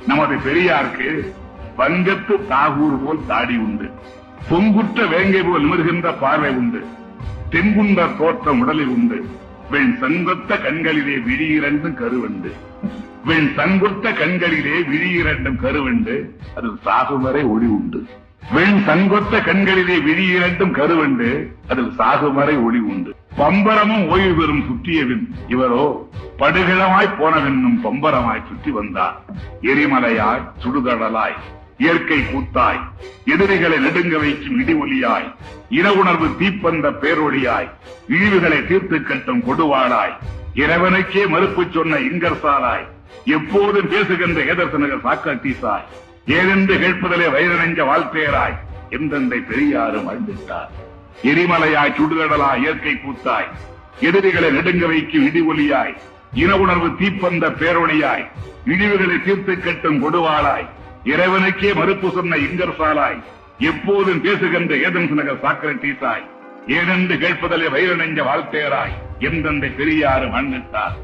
நமது பெரியாருக்கு வங்கத்து தாகூர் போல் தாடி உண்டு, பொங்குற்ற வேங்கை போல் நிமிர்கின்ற பார்வை உண்டு, தெங்குண்ட தோற்றம் உடலில் உண்டு, வெண் சங்கொத்த கண்களிலே விழியிரண்டும் கருவண்டு, வெண் சங்குத்த கண்களிலே விழியிரண்டும் கருவண்டு, அது சாகும் வரை ஒளி உண்டு. வெண் சங்கொத்த கண்களிலே விழியிரண்டும் கருவண்டு, அதில் சாகும் வரை ஒளி உண்டு. பம்பரமும் ஓய்வு பெறும் சுற்றியவின் இவரோ படுகிழமாய் போனவென்னும் பம்பரமாய் சுற்றி வந்தார். எரிமலையாய் சுடுகடலாய் இயற்கை கூத்தாய் எதிரிகளை நெடுங்க வைக்கும் இடி ஒலியாய் இன உணர்வு தீப்பந்த பேரொழியாய் இழிவுகளை தீர்த்து கட்டும் கொடுவாளாய் இறைவனுக்கே மறுப்பு சொன்ன இங்கர்சாலாய் எப்போதும் பேசுகின்ற ஏதர்சனக சாக்ரட்டீசாய் ஏதென்று கேட்பதிலே வயதனெஞ்ச வாழ்க்கையராய் எந்தெந்தை பெரியாரும் வாழ்ந்துட்டார். எரிமலையாய் சுடுகடலாய் இயற்கை கூத்தாய் எதிரிகளை நெடுங்க வைக்கும் இடி ஒலியாய் இன உணர்வு தீப்பந்த பேரொழியாய் இழிவுகளை தீர்த்து கட்டும் கொடுவாளாய் இறைவனுக்கே மறுப்பு சொன்ன இங்கர்சாலாய் எப்போதும் பேசுகின்ற ஏதன்சனக சாக்ரட்டீசாய் ஏனென்று கேட்பதிலே வயிறு நெஞ்ச வாழ்க்கையராய் எந்தெந்தை பெரியாரும் வாழ்ந்துட்டார்.